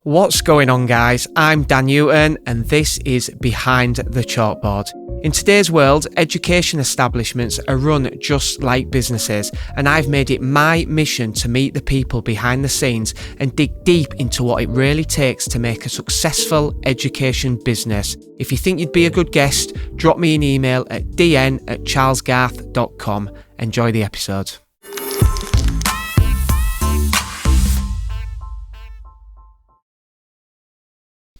What's going on, guys? I'm Dan Newton and this is Behind the Chalkboard. In today's world, education establishments are run just like businesses, and I've made it my mission to meet the people behind the scenes and dig deep into what it really takes to make a successful education business. If you think you'd be a good guest, drop me an email at dn@charlesgarth.com. Enjoy the episode.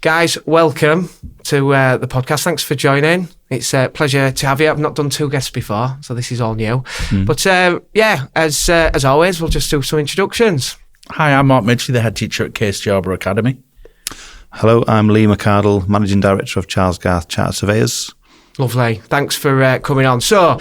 Guys, welcome to the podcast. Thanks for joining. It's a pleasure to have you. I've not done two guests before, so this is all new. But as always, we'll just do some introductions. Hi, I'm Mark Midgley, the head teacher at Caistor Yarborough Academy. Hello, I'm Lee McArdle, Managing Director of Charles Garth Chartered Surveyors. Lovely. Thanks for coming on. So,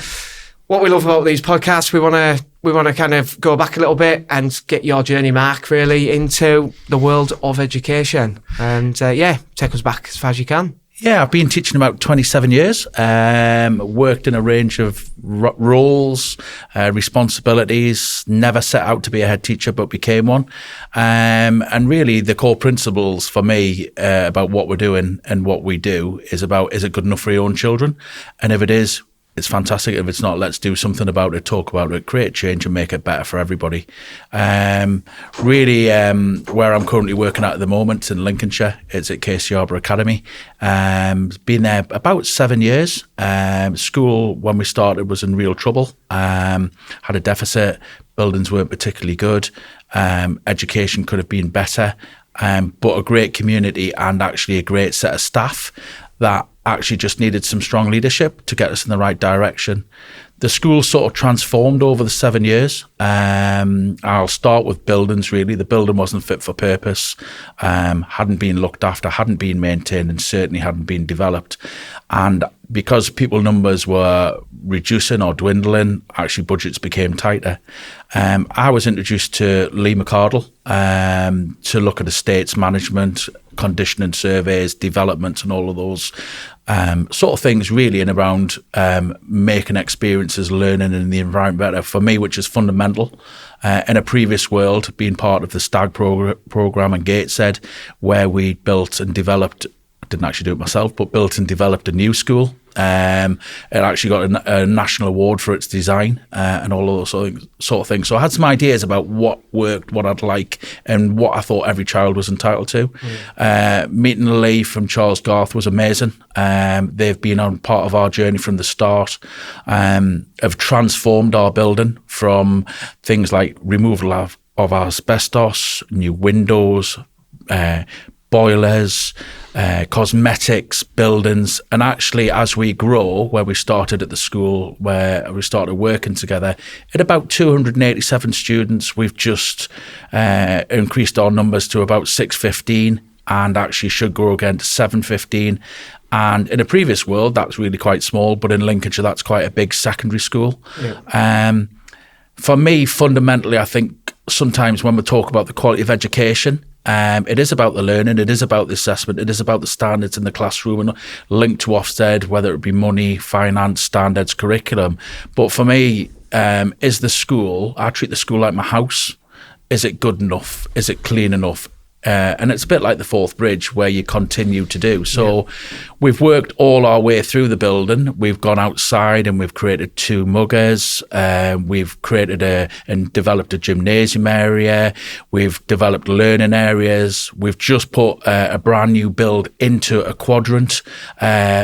what we love about these podcasts, we want to kind of go back a little bit and get your journey, Mark, really into the world of education. And take us back as far as you can. Yeah, I've been teaching about 27 years, worked in a range of roles, responsibilities, never set out to be a head teacher, but became one. And really the core principles for me about what we're doing and what we do is about, is it good enough for your own children? And if it is, it's fantastic. If it's not, let's do something about it, talk about it, create change and make it better for everybody. Where I'm currently working at the moment in Lincolnshire, it's at Caistor Yarborough Academy. Been there about 7 years. School, when we started, was in real trouble. Had a deficit. Buildings weren't particularly good. Education could have been better. But a great community and actually a great set of staff that actually just needed some strong leadership to get us in the right direction. The school sort of transformed over the 7 years. I'll start with buildings, really. The building wasn't fit for purpose, hadn't been looked after, hadn't been maintained, and certainly hadn't been developed. And because people numbers were reducing or dwindling, actually budgets became tighter. I was introduced to Lee McArdle to look at estates management, conditioning surveys, development, and all of those sort of things, really, and around making experiences, learning in the environment better for me, which is fundamental. In a previous world, being part of the STAG program and Gateshead, where we built and developed, I didn't actually do it myself, but built and developed a new school. It actually got a national award for its design and all of those sort of things. So I had some ideas about what worked, what I'd like, and what I thought every child was entitled to. Meeting Lee from Charles Garth was amazing. They've been on part of our journey from the start, have transformed our building from things like removal of asbestos, new windows, boilers, cosmetics, buildings. And actually, as we grow, where we started at the school, where we started working together, at about 287 students, we've just increased our numbers to about 615 and actually should grow again to 715. And in a previous world, that was really quite small, but in Lincolnshire, that's quite a big secondary school. Yeah. For me, fundamentally, I think sometimes when we talk about the quality of education, it is about the learning, it is about the assessment, it is about the standards in the classroom and linked to Ofsted, whether it be money, finance, standards, curriculum. But for me, is the school, I treat the school like my house. Is it good enough? Is it clean enough? And it's a bit like the Forth Bridge, where you continue to do. So we've worked all our way through the building. We've gone outside and we've created 2 muggers. We've created and developed a gymnasium area. We've developed learning areas. We've just put a brand new build into a quadrant,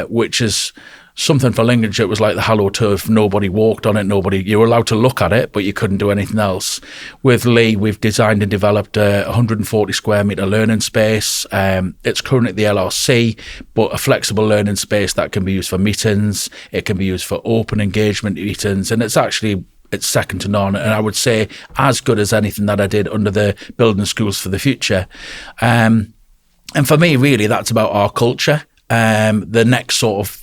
which is something for Lincolnshire. It was like the Hallow Turf. Nobody walked on it. You were allowed to look at it, but you couldn't do anything else. With Lee, we've designed and developed a 140 square metre learning space. It's currently at the LRC, but a flexible learning space that can be used for meetings. It can be used for open engagement meetings. And it's second to none. And I would say as good as anything that I did under the Building Schools for the Future. And for me, really, that's about our culture. The next sort of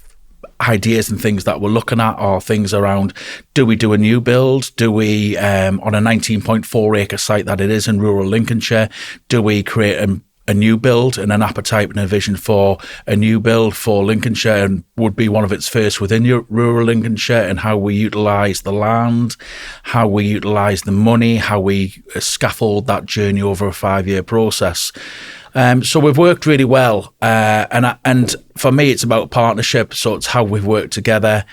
ideas and things that we're looking at are things around, do we do a new build? Do we, on a 19.4 acre site that it is in rural Lincolnshire, do we create a new build and an appetite and a vision for a new build for Lincolnshire, and would be one of its first within rural Lincolnshire, and how we utilise the land, how we utilise the money, how we scaffold that journey over a 5-year process. So we've worked really well, and for me, it's about partnership. So it's how we've worked together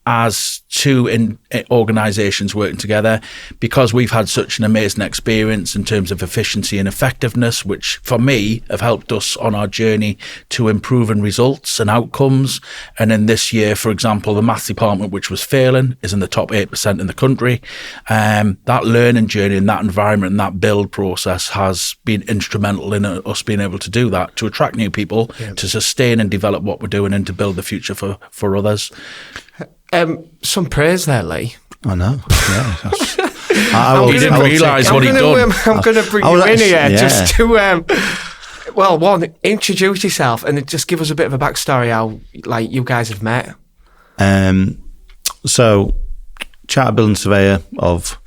as two organisations working together, because we've had such an amazing experience in terms of efficiency and effectiveness, which for me have helped us on our journey to improving results and outcomes. And in this year, for example, the maths department, which was failing, is in the top 8% in the country. That learning journey and that environment and that build process has been instrumental in us being able to do that, to attract new people, to sustain and develop what we're doing, and to build the future for others. Some praise there, Lee. I know. Yeah. He didn't realise what he'd done. I'm going to bring you in here just to, one, introduce yourself and just give us a bit of a backstory how, like, you guys have met. So, chartered building surveyor of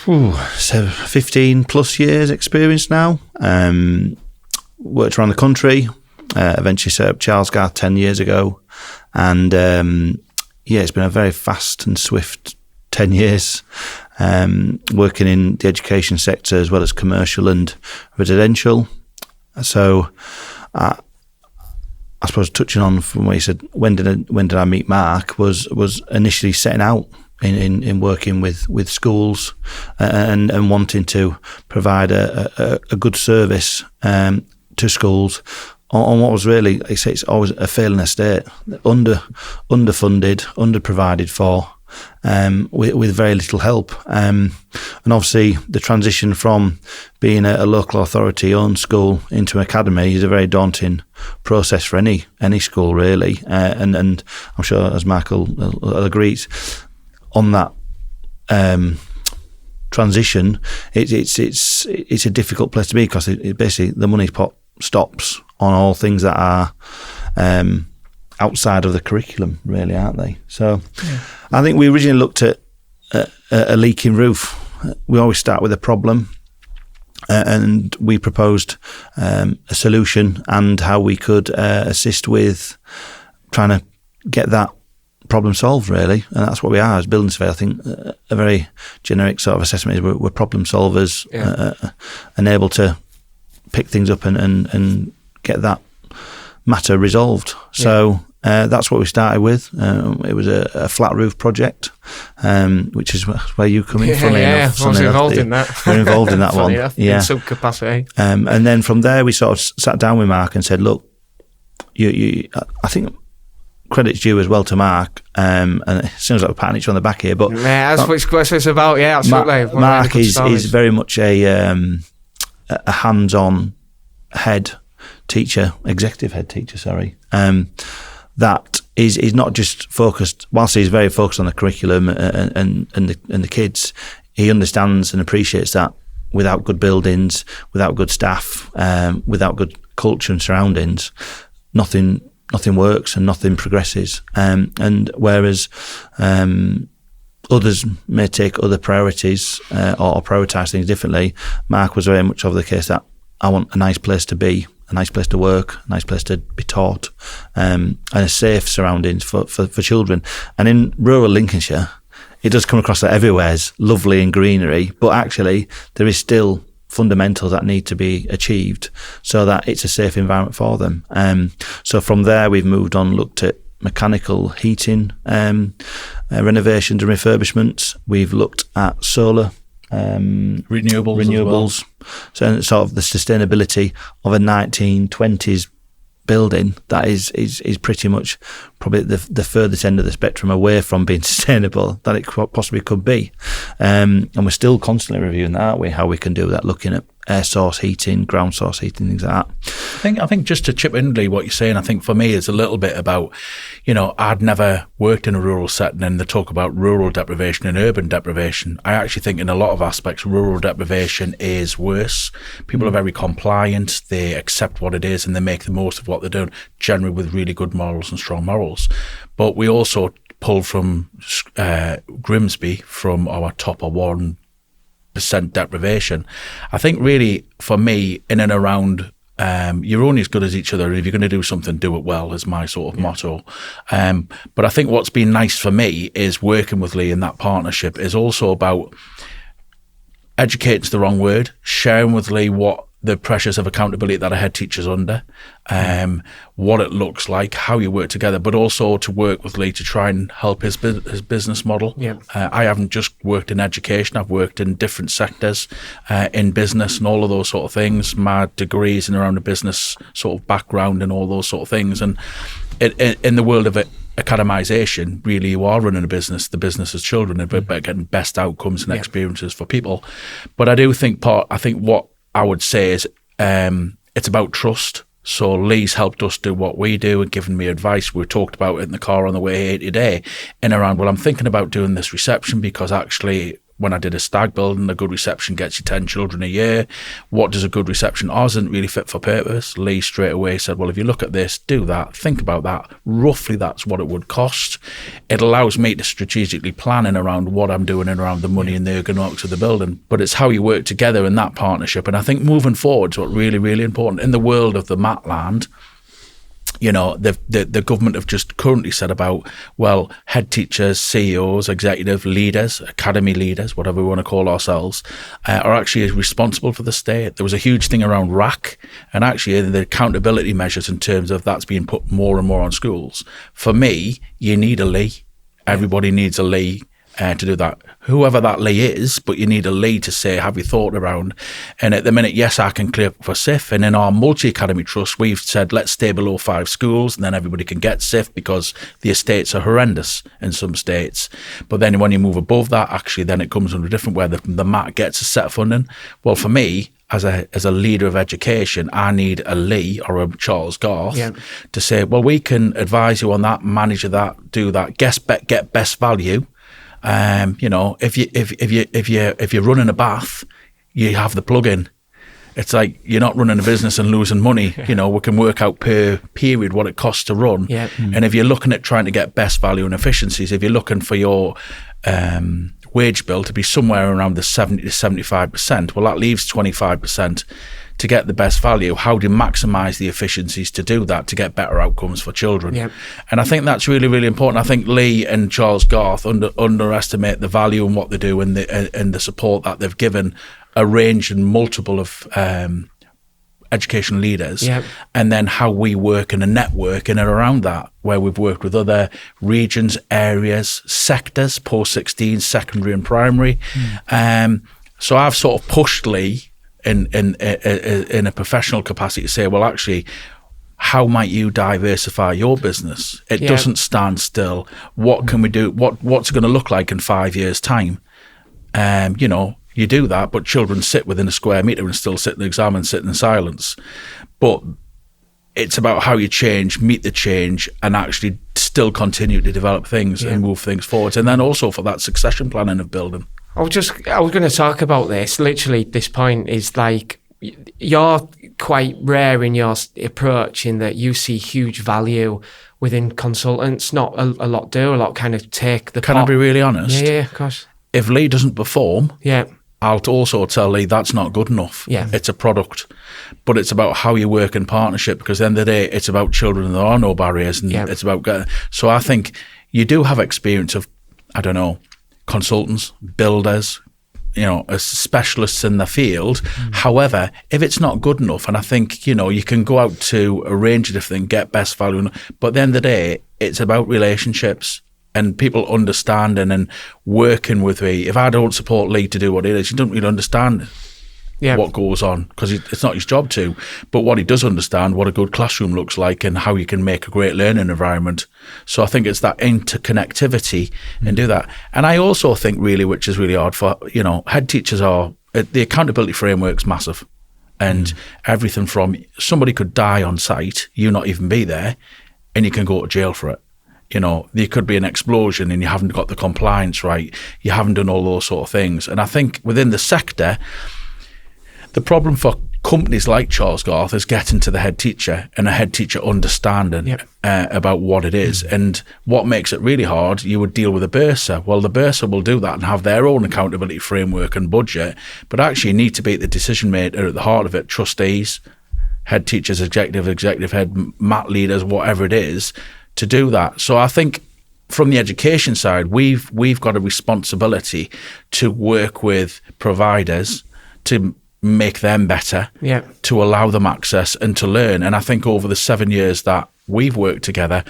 15 plus years experience now. Worked around the country. Eventually set up Charles Garth 10 years ago. And it's been a very fast and swift 10 years, working in the education sector as well as commercial and residential. So I suppose touching on from what you said, when did I meet Mark, was initially setting out in working with schools and wanting to provide a good service to schools on what was really, it's always a failing estate, underfunded, underprovided for, with very little help. And obviously the transition from being a local authority owned school into an academy is a very daunting process for any school really. And I'm sure, as Mark will agree, on that transition, it's a difficult place to be, because it basically the money pot stops on all things that are outside of the curriculum, really, aren't they? So I think we originally looked at a leaking roof. We always start with a problem, and we proposed a solution and how we could assist with trying to get that problem solved, really. And that's what we are as building surveyors. I think a very generic sort of assessment is we're problem solvers, and able to pick things up and get that matter resolved. So that's what we started with. It was a flat roof project, which is where you come in. Funny enough, I was involved in that. We're involved in that one. Enough, in some capacity. And then from there, we sort of sat down with Mark and said, "Look, I think credit's due as well to Mark." And it seems like we're patting each other on the back here, but that's what it's about. Yeah, absolutely. Mark is very much a hands-on executive head teacher, that is not just focused, whilst he's very focused on the curriculum and the kids, he understands and appreciates that without good buildings, without good staff, without good culture and surroundings, nothing works and nothing progresses. And whereas others may take other priorities or prioritise things differently, Mark was very much of the case that I want a nice place to be, a nice place to work, a nice place to be taught, and a safe surroundings for children. And in rural Lincolnshire, it does come across that everywhere is lovely and greenery, but actually there is still fundamentals that need to be achieved so that it's a safe environment for them. So from there, we've moved on, looked at mechanical heating, renovations and refurbishments. We've looked at solar renewables. So sort of the sustainability of a 1920s building that is pretty much probably the furthest end of the spectrum away from being sustainable that it possibly could be. And we're still constantly reviewing that, aren't we? How we can do that, looking at air source heating, ground source heating, things like that. I think just to chip in, Lee, what you're saying, I think for me it's a little bit about, I'd never worked in a rural setting, and they talk about rural deprivation and urban deprivation. I actually think in a lot of aspects, rural deprivation is worse. People are very compliant, they accept what it is and they make the most of what they're doing, generally with really good morals and strong morals. But we also pulled from Grimsby, from our top one deprivation. I think really for me, in and around, you're only as good as each other. And if you're going to do something, do it well, is my sort of motto. But I think what's been nice for me is working with Lee in that partnership is also about educating's the wrong word, sharing with Lee what the pressures of accountability that a head teacher's under, what it looks like, how you work together, but also to work with Lee to try and help his business model. Yeah. I haven't just worked in education, I've worked in different sectors, in business and all of those sort of things. My degrees in around the business sort of background and all those sort of things. And in the world of academisation, really you are running a business, the business as children, and getting best outcomes and experiences for people. But I do think what I would say is it's about trust. So Lee's helped us do what we do and given me advice. We talked about it in the car on the way here today in around, well, I'm thinking about doing this reception because actually when I did a stag building, a good reception gets you 10 children a year. What does a good reception? Ours isn't really fit for purpose. Lee straight away said, well, if you look at this, do that, think about that. Roughly that's what it would cost. It allows me to strategically plan in around what I'm doing and around the money and the ergonomics of the building. But it's how you work together in that partnership. And I think moving forward is what really, really important. In the world of the Matland, you know, the government have just currently said about, well, head teachers, CEOs, executive leaders, academy leaders, whatever we want to call ourselves, are actually responsible for the state. There was a huge thing around RAC, and actually the accountability measures in terms of that's being put more and more on schools. For me, you need a Lee. Everybody needs a Lee to do that. Whoever that Lee is, but you need a Lee to say, have you thought around? And at the minute, yes, I can clear for SIF. And in our multi-academy trust, we've said, let's stay below 5 schools and then everybody can get SIF because the estates are horrendous in some states. But then when you move above that, actually, then it comes under a different where the MAT gets a set of funding. Well, for me, as a leader of education, I need a Lee or a Charles Garth to say, well, we can advise you on that, manage that, do that, get best value. You know, if you're running a bath, you have the plug-in. It's like you're not running a business and losing money. You know, we can work out per period what it costs to run. Yeah. And if you're looking at trying to get best value and efficiencies, if you're looking for your wage bill to be somewhere around the 70 to 75%, well, that leaves 25% to get the best value. How do you maximise the efficiencies to do that, to get better outcomes for children? Yep. And I think that's really, really important. I think Lee and Charles Garth underestimate the value in what they do and the support that they've given a range and multiple of education leaders, and then how we work in a network in and around that, where we've worked with other regions, areas, sectors, post-16, secondary and primary. So I've sort of pushed Lee in a professional capacity to say, well, actually, how might you diversify your business? It doesn't stand still. What can we do? What's it going to look like in 5 years' time? You know, you do that, but children sit within a square metre and still sit in the exam and sit in silence. But it's about how you change, meet the change, and actually still continue to develop things and move things forward. And then also for that succession planning of building. I was going to talk about this. Literally, this point is like, you're quite rare in your approach in that you see huge value within consultants. Not a lot do. A lot kind of take the Can I be really honest? Yeah, of course. If Lee doesn't perform, I'll also tell Lee that's not good enough. Yeah. It's a product. But it's about how you work in partnership, because at the end of the day, it's about children and there are no barriers. And it's about so I think you do have experience of, I don't know, consultants, builders, you know, as specialists in the field. However, if it's not good enough, and I think, you know, you can go out to a range of different things, get best value, but at the end of the day, it's about relationships and people understanding and working with me. If I don't support Lee to do what it is, you don't really understand what goes on, because it's not his job to. But what he does understand, what a good classroom looks like and how you can make a great learning environment. So I think it's that interconnectivity and do that. And I also think really, which is really hard for, you know, head teachers are, the accountability framework's massive. And everything from somebody could die on site, you not even be there, and you can go to jail for it. You know, there could be an explosion and you haven't got the compliance right. You haven't done all those sort of things. And I think within the sector, the problem for companies like Charles Garth is getting to the head teacher and a head teacher understanding about what it is. And what makes it really hard, you would deal with a bursar. Well, the bursar will do that and have their own accountability framework and budget, but actually you need to be the decision maker at the heart of it, trustees, head teachers, executive head, mat leaders, whatever it is, to do that. So I think from the education side, we've got a responsibility to work with providers to make them better, to allow them access and to learn. And I think over the 7 years that we've worked together,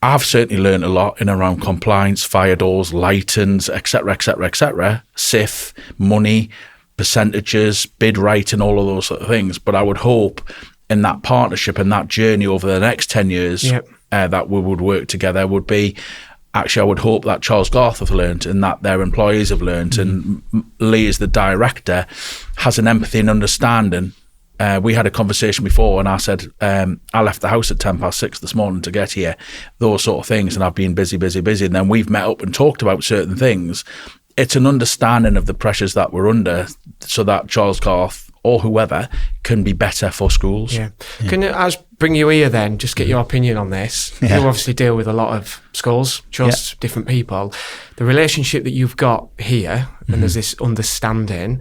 I've certainly learned a lot in around compliance, fire doors, lightings, etc., SIF, money, percentages, bid writing, all of those sort of things. But I would hope in that partnership and that journey over the next 10 years that we would work together would be, actually, I would hope that Charles Garth have learned and that their employees have learned. And Lee, as the director, has an empathy and understanding. We had a conversation before and I said, I left the house at 6:10 this morning to get here, those sort of things. And I've been busy. And then we've met up and talked about certain things. It's an understanding of the pressures that we're under so that Charles Garth or whoever can be better for schools. Can I bring you here then, just get your opinion on this? You obviously deal with a lot of schools, trusts, different people. The relationship that you've got here, and there's this understanding,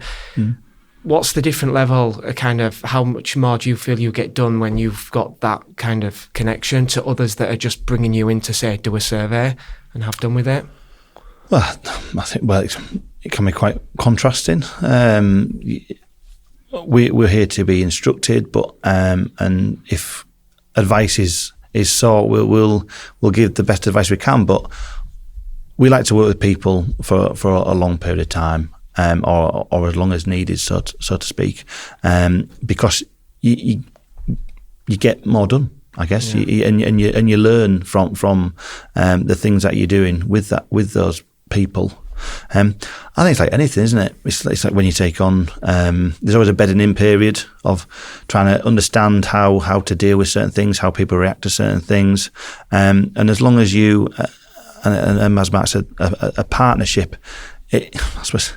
what's the different level, kind of how much more do you feel you get done when you've got that kind of connection to others that are just bringing you in to, say, do a survey and have done with it? Well, I think, it can be quite contrasting. We're here to be instructed, but and if advice is sought, we'll give the best advice we can. But we like to work with people for a long period of time, or as long as needed, so to speak, because you get more done, I guess, and you learn from the things that you're doing with those people. I think it's like anything, isn't it? It's like when you take on, there's always a bedding in period of trying to understand how to deal with certain things, how people react to certain things. And as long as you, and as Mark said, a partnership, I suppose,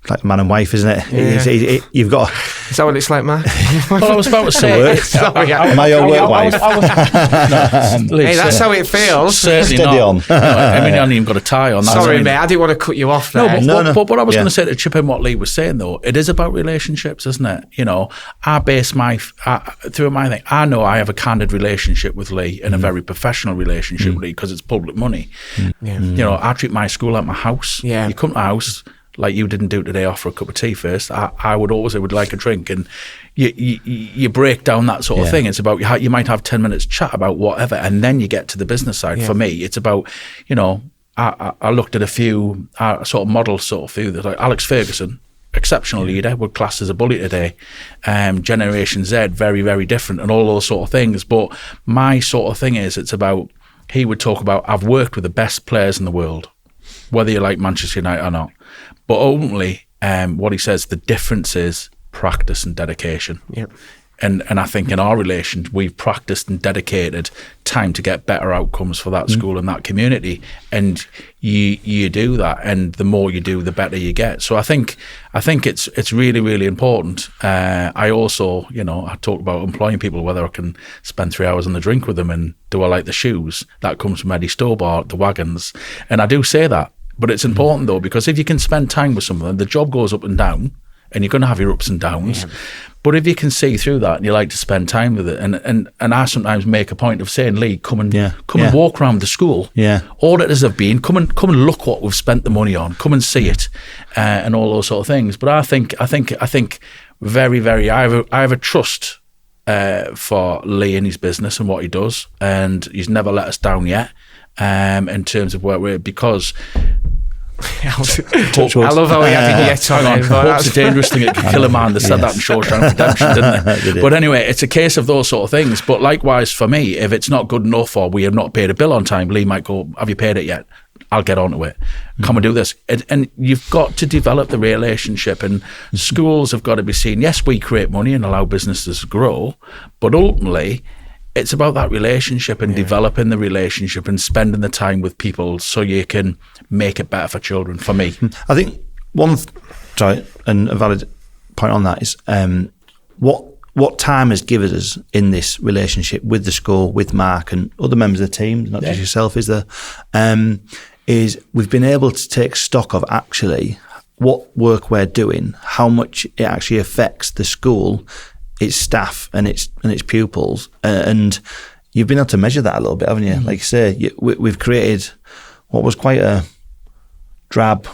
it's like man and wife, isn't it? You've got. Is that what it's like, Mark? Well, I was about to say. Am I your work wife? Hey, that's how it feels. Certainly Steady not. on. No, I mean, I haven't even got a tie on. Sorry, mate. I didn't want to cut you off there. But what I was going to say to chip in what Lee was saying, though, it is about relationships, isn't it? You know, I base through my thing. I know I have a candid relationship with Lee and a very professional relationship with Lee because it's public money. You know, I treat my school like my house. You come to my house, like you didn't do today, offer a cup of tea first. I would always say, would like a drink, and you break down that sort of thing. It's about you might have 10 minutes chat about whatever, and then you get to the business side. For me, it's about, you know, I looked at a few sort of models, sort of few, like Alex Ferguson, exceptional leader, would class as a bully today. Generation Z, very, very different, and all those sort of things. But my sort of thing is, it's about, he would talk about, I've worked with the best players in the world, whether you like Manchester United or not. But ultimately, what he says, the difference is practice and dedication. And I think in our relation, we've practiced and dedicated time to get better outcomes for that school and that community. And you do that, and the more you do, the better you get. So I think it's really, really important. I also, you know, I talk about employing people, whether I can spend 3 hours on the drink with them, and do I like the shoes? That comes from Eddie Stobart, the wagons. And I do say that. But it's important, though, because if you can spend time with someone, the job goes up and down, and you're going to have your ups and downs. But if you can see through that and you like to spend time with it, and I sometimes make a point of saying, Lee, come and walk around the school. Auditors have been, come and look what we've spent the money on. Come and see it, and all those sort of things. But I think very, very, I have a trust for Lee and his business and what he does, and he's never let us down yet. In terms of where we're, because I love how he added yet on it. Hope's a dangerous thing. It can kill a man. They said that in Shawshank Redemption, didn't they? But anyway, it's a case of those sort of things. But likewise for me, if it's not good enough, or we have not paid a bill on time, Lee might go, have you paid it yet? I'll get onto it. Come and do this. And you've got to develop the relationship, and schools have got to be seen. Yes, we create money and allow businesses to grow, but ultimately, it's about that relationship and developing the relationship and spending the time with people so you can make it better for children, for me. I think and a valid point on that is what what time has given us in this relationship with the school, with Mark and other members of the team, not just yourself, is we've been able to take stock of actually what work we're doing, how much it actually affects the school, its staff and its pupils, and you've been able to measure that a little bit, haven't you? Mm-hmm. Like you say, we've created what was quite a drab,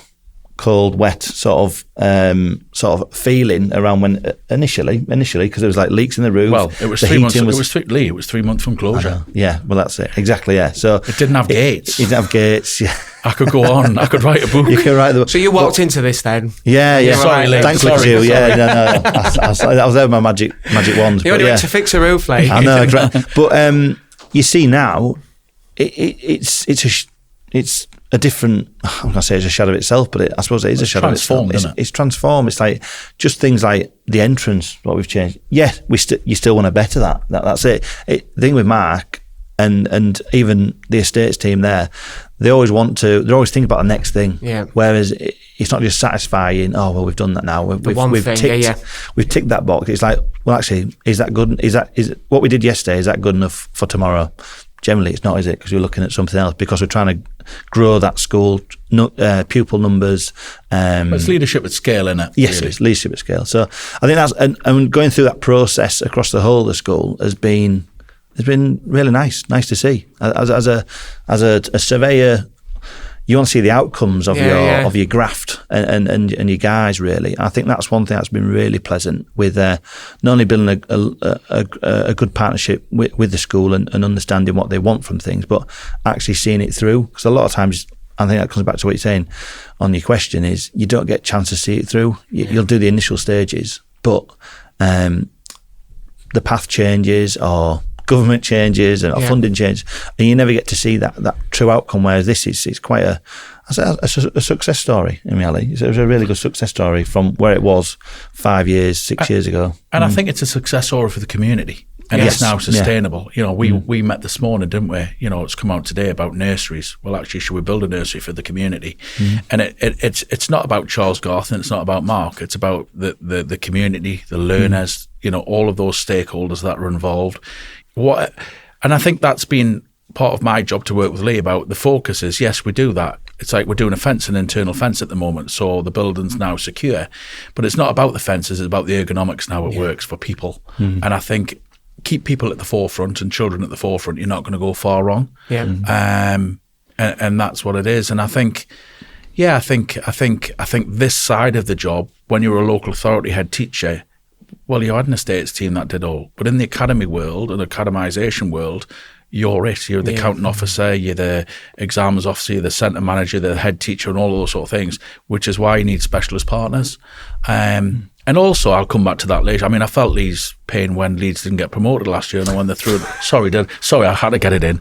cold, wet sort of feeling around when initially because there was like leaks in the roof. Well, it was 3 months. It was 3 months from closure. Yeah, well that's it exactly. Yeah, so it didn't have gates. It didn't have gates. Yeah. I could go on. I could write a book. You could write the book. So you walked into this then? Yeah. Sorry, Lee. Thanks for you. Yeah, no. I was there with my magic wand. You only went to fix a roof, like. I know, but you see now, it's a different. I'm going to say it's a shadow of itself, but I suppose it is a shadow of itself. It's transformed. It's like just things like the entrance. What we've changed. Yeah, you still want to better that. That's it. The thing with Mark and even the estates team there. They're always thinking about the next thing. Yeah. Whereas it's not just satisfying. Oh well, we've done that now. We've ticked that box. It's like, well, actually, is that good? Is what we did yesterday? Is that good enough for tomorrow? Generally, it's not, is it? Because we're looking at something else. Because we're trying to grow that school pupil numbers. It's leadership at scale, isn't it? Yes, really? It's leadership at scale. So I think that's and going through that process across the whole of the school has been really nice to see. As a surveyor, you want to see the outcomes of your graft and your guys, really. I think that's one thing that's been really pleasant with not only building a good partnership with the school and understanding what they want from things, but actually seeing it through. Because a lot of times, I think that comes back to what you're saying on your question, is you don't get a chance to see it through. You'll do the initial stages, but the path changes or government changes or funding changes, and you never get to see that true outcome. Whereas this is quite a success story in reality. It was a really good success story from where it was 5 years, 6 years ago. And I think it's a success story for the community. And it's now sustainable. You know, we met this morning, didn't we? You know, it's come out today about nurseries. Well, actually, should we build a nursery for the community? And it's not about Charles Garth and it's not about Mark. It's about the community, the learners, you know, all of those stakeholders that are involved. And I think that's been part of my job to work with Lee about. The focus is, yes, we do that. It's like we're doing an internal fence at the moment, so the building's now secure. But it's not about the fences, it's about the ergonomics and how it works for people. And I think keep people at the forefront and children at the forefront, you're not going to go far wrong. Yeah. And that's what it is. And I think this side of the job, when you're a local authority head teacher, well, you had an estates team that did all. But in the academy world and academisation world, you're it. You're the accounting officer, you're the exams officer, you're the centre manager, the head teacher, and all of those sort of things, which is why you need specialist partners. And also, I'll come back to that later. I mean, I felt Lee's pain when Leeds didn't get promoted last year, and when they threw it. Sorry, I had to get it in.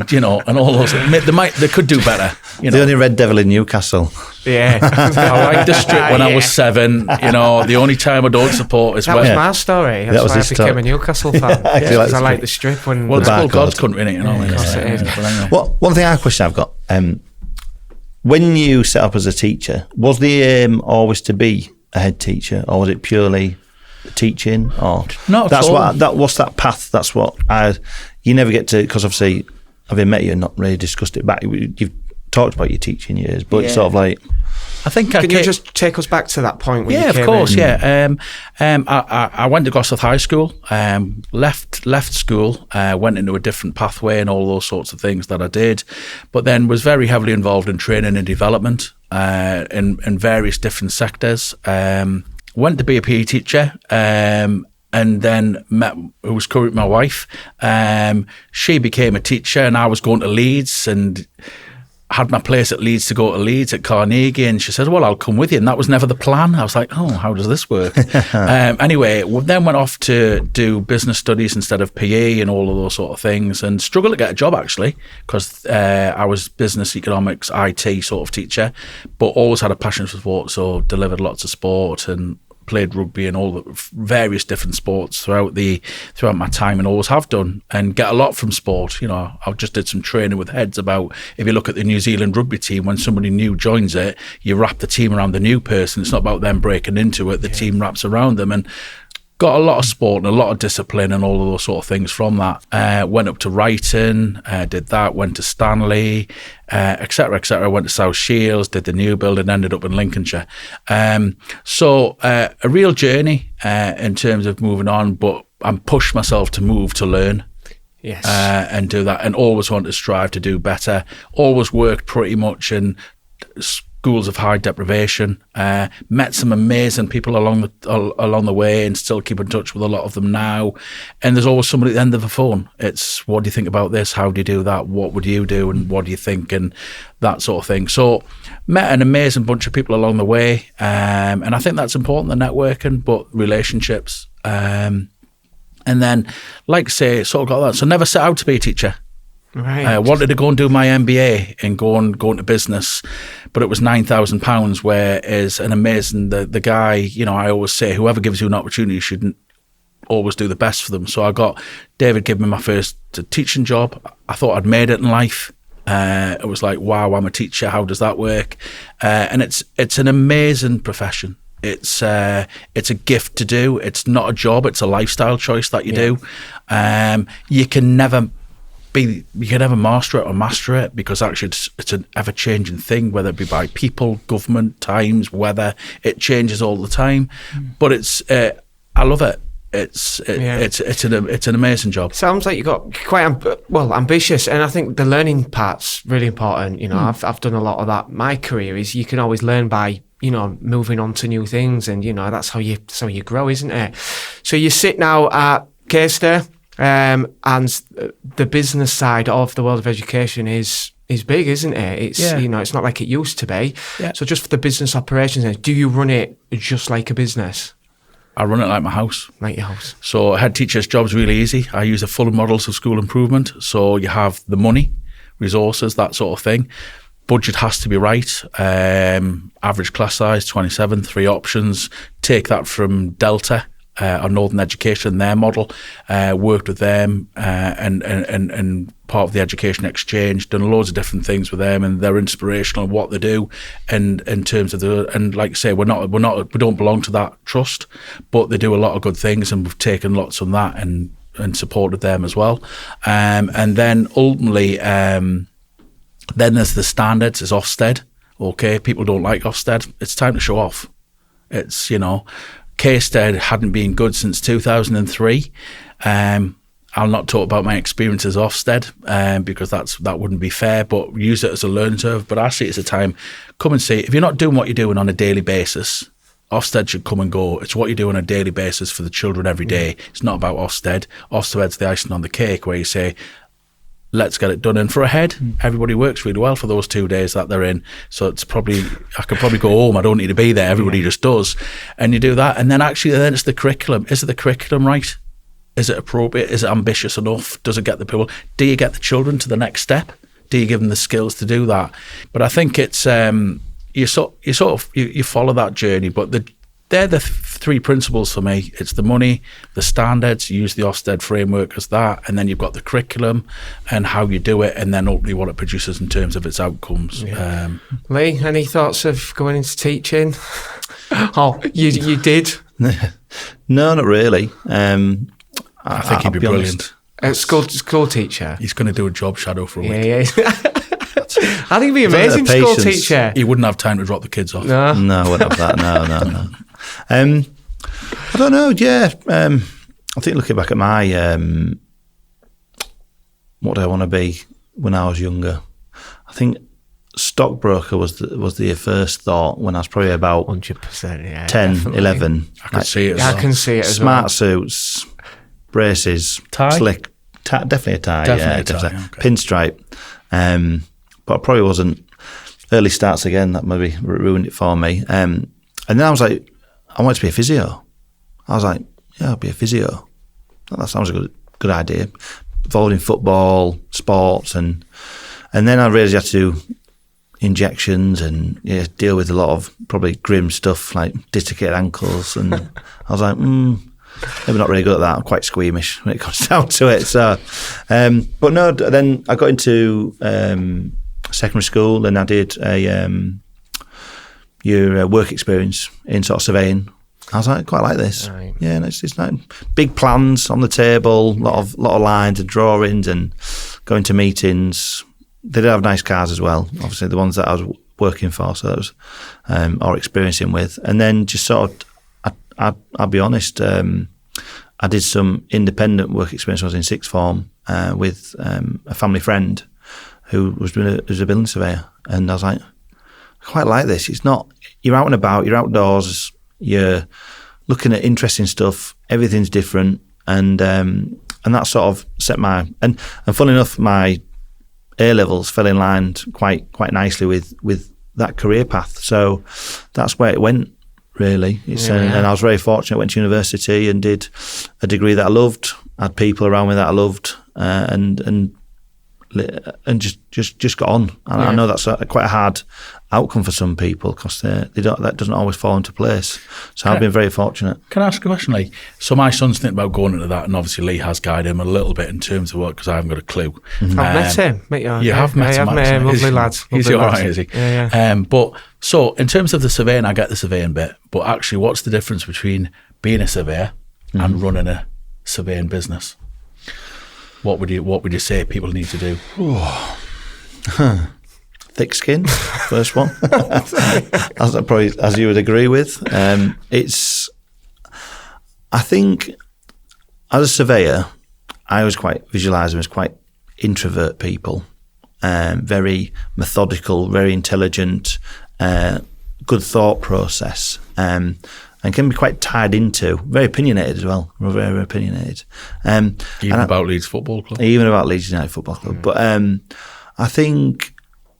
You know, and all those. They could do better. You know. The only Red Devil in Newcastle. Yeah, I liked the strip when I was 7. You know, the only time I don't support is that was my story. That's why I became a Newcastle fan. Because I like the strip when. Well, it's called God's country, innit? You know. Of course it is. Well, one question I've got. When you set up as a teacher, was the aim always to be a head teacher, or was it purely teaching? Or not that's at all. What's that path? That's what you never get to, because obviously having met you and not really discussed it back, you've talked about your teaching years, but it's sort of like, I think can you just take us back to that point when you came of course in? I went to Gosforth High School, left school, went into a different pathway and all those sorts of things that I did, but then was very heavily involved in training and development in various different sectors. Went to be a PE teacher, and then met who was currently my wife. She became a teacher, and I was going to Leeds and had my place at Leeds to go to Leeds at Carnegie, and she said, well, I'll come with you. And that was never the plan. I was like, oh, how does this work? Anyway, then went off to do business studies instead of PE and all of those sort of things, and struggled to get a job, actually, because I was business, economics, IT sort of teacher, but always had a passion for sport, so delivered lots of sport and played rugby and all the various different sports throughout my time, and always have done, and get a lot from sport. You know, I just did some training with heads about, if you look at the New Zealand rugby team, when somebody new joins it, you wrap the team around the new person. It's not about them breaking into it. The team wraps around them, and got a lot of sport and a lot of discipline and all of those sort of things from that. Went up to Wrighton, did that, went to Stanley, et cetera, et cetera. Went to South Shields, did the new build and ended up in Lincolnshire. So a real journey in terms of moving on, but I'm pushed myself to move to learn. Yes. And do that, and always want to strive to do better. Always worked pretty much in schools of high deprivation. Met some amazing people along the way, and still keep in touch with a lot of them now. And there's always somebody at the end of the phone. It's, what do you think about this? How do you do that? What would you do? And what do you think? And that sort of thing. So met an amazing bunch of people along the way, and I think that's important, the networking, but relationships. And then, like I say, sort of got that. So never set out to be a teacher. Right. Wanted to go and do my MBA and go into business, but it was £9,000. Whereas an amazing, the guy, you know, I always say, whoever gives you an opportunity, you shouldn't always do the best for them. So I got David give me my first teaching job. I thought I'd made it in life. It was like, wow, I'm a teacher. How does that work? And it's an amazing profession. It's a gift to do. It's not a job. It's a lifestyle choice that you do. You can never master it or master it, because actually it's an ever-changing thing, whether it be by people, government, times, weather. It changes all the time. But it's I love it. It's an amazing job. Sounds like you got quite ambitious, and I think the learning part's really important. You know, I've done a lot of that. My career is, you can always learn by, you know, moving on to new things, and you know, that's how you grow, isn't it? So you sit now at Caistor, and the business side of the world of education is big, isn't it? It's you know, it's not like it used to be. Yeah. So just for the business operations, do you run it just like a business? I run it like my house. Like your house. So head teacher's job's really easy. I use the full models of school improvement. So you have the money, resources, that sort of thing. Budget has to be right. Average class size, 27, 3 options. Take that from Delta on Northern Education, their model. Worked with them and part of the Education Exchange. Done loads of different things with them, and they're inspirational in what they do. And in terms of and like I say, we don't belong to that trust, but they do a lot of good things, and we've taken lots from that and supported them as well. And then ultimately, then there's the standards, is Ofsted. Okay, people don't like Ofsted. It's time to show off. It's, you know, Caistor hadn't been good since 2003. I'll not talk about my experience as Ofsted because that wouldn't be fair, but use it as a learning curve. But I see it as a time, come and see, if you're not doing what you're doing on a daily basis, Ofsted should come and go. It's what you do on a daily basis for the children every day. It's not about Ofsted. Ofsted's the icing on the cake, where you say, let's get it done. And for a head, everybody works really well for those 2 days that they're in. So it's probably, I could probably go home. I don't need to be there. Everybody just does. And you do that. And then actually, then it's the curriculum. Is it the curriculum right? Is it appropriate? Is it ambitious enough? Does it get the people? Do you get the children to the next step? Do you give them the skills to do that? But I think it's, you follow that journey, but they're the 3 principles for me. It's the money, the standards, you use the Ofsted framework as that, and then you've got the curriculum and how you do it, and then ultimately what it produces in terms of its outcomes. Yeah. Lee, any thoughts of going into teaching? Oh, you did? No, not really. I think he'd be brilliant. School teacher? He's going to do a job shadow for a week. Yeah. I think he'd be amazing school teacher. He wouldn't have time to drop the kids off. No, I wouldn't have that. No. I don't know. Yeah, I think looking back at my what do I want to be when I was younger, I think stockbroker was the first thought when I was probably about 100%. Yeah, 10, definitely. 11. I can see it. I can see it as smart well. suits, braces, tie, slick, definitely a tie. Definitely. Okay. Pinstripe. But I probably wasn't. Early starts again, that maybe ruined it for me. And then I was like, I wanted to be a physio. I was like, yeah, I'll be a physio. That sounds a good idea. Involved in football, sports, and then I realised you had to do injections and deal with a lot of probably grim stuff like dislocated ankles. And I was like, maybe not really good at that. I'm quite squeamish when it comes down to it. So, but no, then I got into secondary school and I did a year work experience in sort of surveying. I was like, quite like this. Right. Yeah, and it's like big plans on the table, lot of lines and drawings, and going to meetings. They did have nice cars as well, obviously the ones that I was working for, so that was or experiencing with. And then just sort of, I'll be honest, I did some independent work experience when I was in sixth form with a family friend who was a building surveyor, and I was like, I quite like this. It's not, you're out and about, you're outdoors, you're looking at interesting stuff, everything's different, and that sort of set my, and funnily enough, my A-levels fell in line quite nicely with that career path. So that's where it went, really. And I was very fortunate. Went to university and did a degree that I loved. Had people around me that I loved, and just got on. And I know that's quite a hard outcome for some people because they don't. That doesn't always fall into place. So I've been very fortunate. Can I ask a question, Lee? So my son's thinking about going into that, and obviously Lee has guided him a little bit in terms of work because I haven't got a clue. Mm-hmm. I've met him. You have met him. I've met him. Lovely lads. He's all right, is he? Yeah. But so in terms of the surveying, I get the surveying bit. But actually, what's the difference between being a surveyor and running a surveying business? What would you say people need to do? Thick skin, first one. as you would agree with. I think as a surveyor, I always quite visualise them as quite introvert people, very methodical, very intelligent, good thought process, and can be quite tied into, very opinionated as well. We're very, very opinionated. Even about Leeds Football Club? Even about Leeds United Football Club. Mm. But I think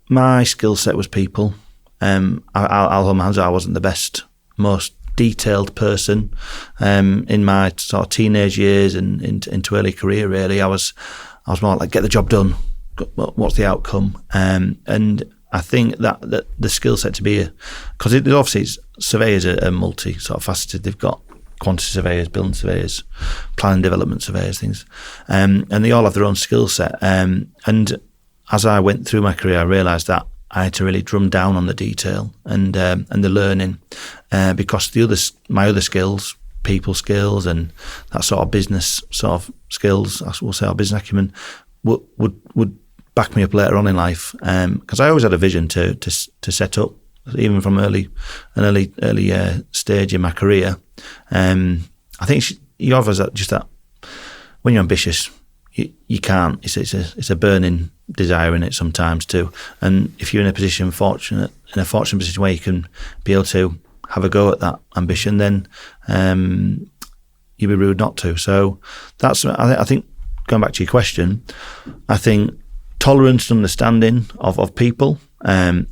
my skill set was people. I'll hold my hands up, I wasn't the best, most detailed person in my sort of teenage years and into early career, really. I was more like, get the job done. What's the outcome? And I think that the skill set to be because obviously surveyors are multi sort of faceted. They've got quantity surveyors, building surveyors, planning development surveyors, things, and they all have their own skill set. And as I went through my career, I realised that I had to really drum down on the detail and the learning because my other skills, people skills, and that sort of business sort of skills, I will say, our business acumen would back me up later on in life, because I always had a vision to set up, even from an early stage in my career. I think you have just that when you're ambitious, you can't. It's a burning desire in it sometimes too. And if you're in a fortunate position where you can be able to have a go at that ambition, then you'd be rude not to. So that's, I think, going back to your question, I think tolerance and understanding of people, and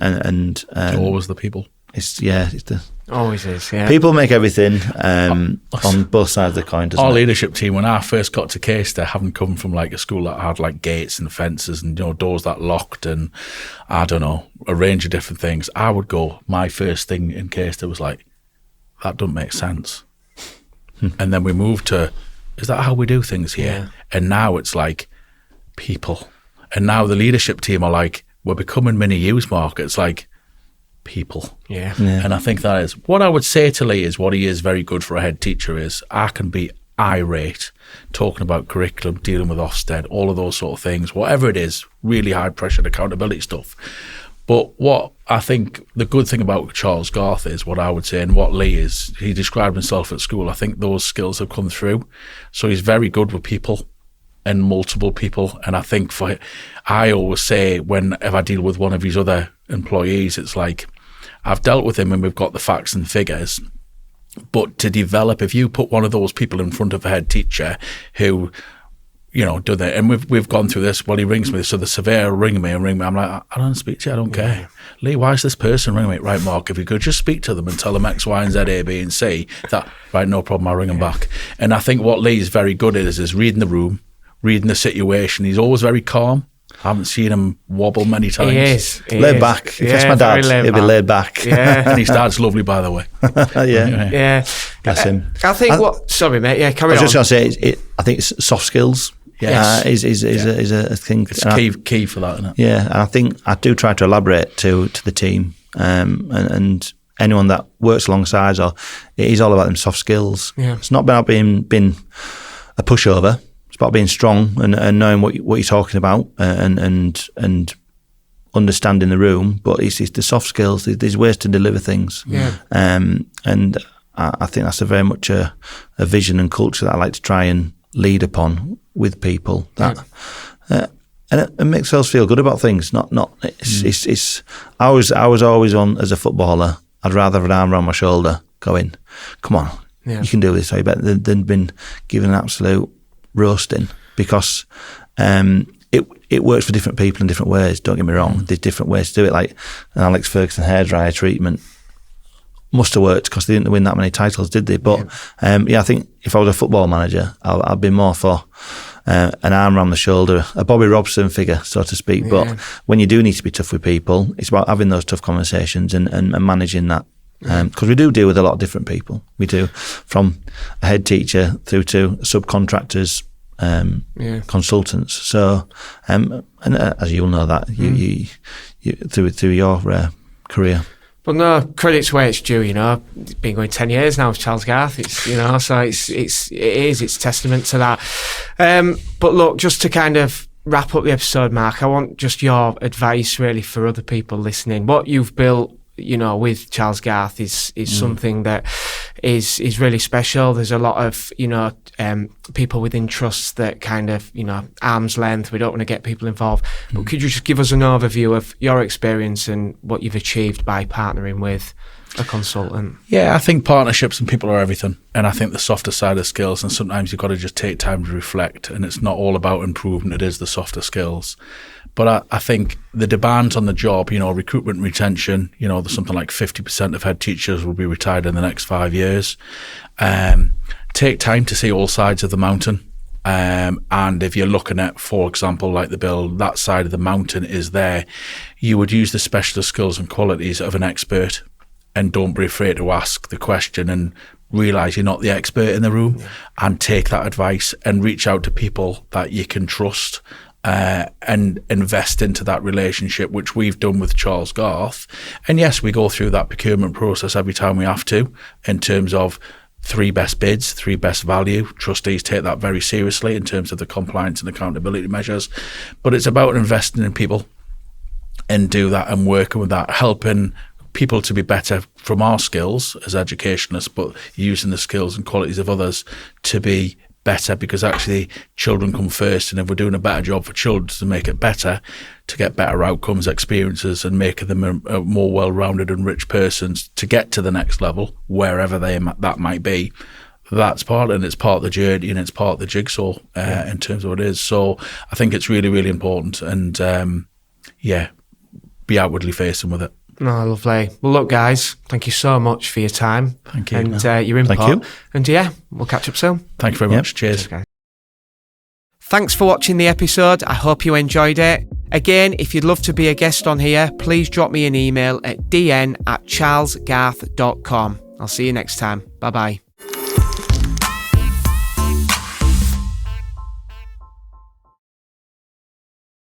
always the people. It's the always is. Yeah, people make everything on both sides of the coin. Doesn't Our it? leadership team, when I first got to Caistor, having come from like a school that had like gates and fences and doors that locked and I don't know, a range of different things, I would go. My first thing in Caistor was like, that doesn't make sense. And then we moved to, is that how we do things here? Yeah. And now it's like people. And now the leadership team are like, we're becoming mini use markets, like people. Yeah. And I think that is, what I would say to Lee is what he is very good for a head teacher is, I can be irate, talking about curriculum, dealing with Ofsted, all of those sort of things, whatever it is, really high pressure accountability stuff. But what I think the good thing about Charles Garth is, what I would say, and what Lee is, he described himself at school, I think those skills have come through. So he's very good with people and multiple people. And I think I always say, if I deal with one of his other employees, it's like, I've dealt with him and we've got the facts and figures. But to develop, if you put one of those people in front of a head teacher who, do that, and we've gone through this. Well, he rings me, so the surveyor will ring me. I'm like, I don't speak to you, I don't care. Lee, why is this person ringing me? Right, Mark, if you could just speak to them and tell them X, Y, and Z, A, B, and C, that, right, no problem, I'll ring them back. And I think what Lee is very good at is reading the room, reading the situation. He's always very calm. I haven't seen him wobble many times. He is. Laid back. If it's my dad, he'll be laid back. Yeah. And his dad's lovely, by the way. Yeah. Bless him. I think sorry, mate. Yeah, carry on. I was just going to say, I think it's soft skills. Yes. Is a thing. It's key for that, isn't it? Yeah, and I think I do try to elaborate to the team, and anyone that works alongside, or it is all about them soft skills. Yeah. It's not about being a pushover. It's about being strong and knowing what you're talking about and understanding the room. But it's the soft skills. There's ways to deliver things. Yeah. And I think that's a very much a vision and culture that I like to try and lead upon with people. And it makes us feel good about things. It's. I was always on as a footballer. I'd rather have an arm around my shoulder, going, "Come on, you can do this." I bet than been given an absolute roasting, because it works for different people in different ways. Don't get me wrong. There's different ways to do it. Like an Alex Ferguson hairdryer treatment must have worked because they didn't win that many titles, did they? But I think if I was a football manager, I'd be more for an arm around the shoulder, a Bobby Robson figure, so to speak. But when you do need to be tough with people, it's about having those tough conversations and managing that. Because we do deal with a lot of different people. We do, from a head teacher through to subcontractors, consultants. So, and as you'll know that, you through your career. But no, credit's where it's due, It's been going 10 years now with Charles Garth. It's, so it's testament to that. But look, just to kind of wrap up the episode, Mark, I want just your advice really for other people listening. What you've built, with Charles Garth is something that is really special. There's a lot of, people within trusts that kind of, arm's length. We don't want to get people involved. But could you just give us an overview of your experience and what you've achieved by partnering with a consultant? Yeah, I think partnerships and people are everything. And I think the softer side of skills, and sometimes you've got to just take time to reflect, and it's not all about improvement, it is the softer skills. But I think the demands on the job, recruitment and retention, there's something like 50% of head teachers will be retired in the next 5 years. Take time to see all sides of the mountain. And if you're looking at, for example, like the bill, that side of the mountain is there, you would use the specialist skills and qualities of an expert, and don't be afraid to ask the question and realise you're not the expert in the room, and take that advice and reach out to people that you can trust. And invest into that relationship, which we've done with Charles Garth. And yes, we go through that procurement process every time we have to, in terms of 3 best bids, 3 best value. Trustees take that very seriously in terms of the compliance and accountability measures. But it's about investing in people and do that and working with that, helping people to be better from our skills as educationalists, but using the skills and qualities of others to be better, because actually children come first, and if we're doing a better job for children to make it better, to get better outcomes, experiences, and making them a more well-rounded and rich persons to get to the next level, wherever that might be, that's part, and it's part of the journey, and it's part of the jigsaw in terms of what it is. So I think it's really, really important, and be outwardly facing with it. No, lovely. Well, look, guys, thank you so much for your time. Thank you. And your input. Thank you. And we'll catch up soon. Thank you very much. Cheers. Cheers. Thanks for watching the episode. I hope you enjoyed it. Again, if you'd love to be a guest on here, please drop me an email at dn@charlesgarth.com. I'll see you next time. Bye-bye.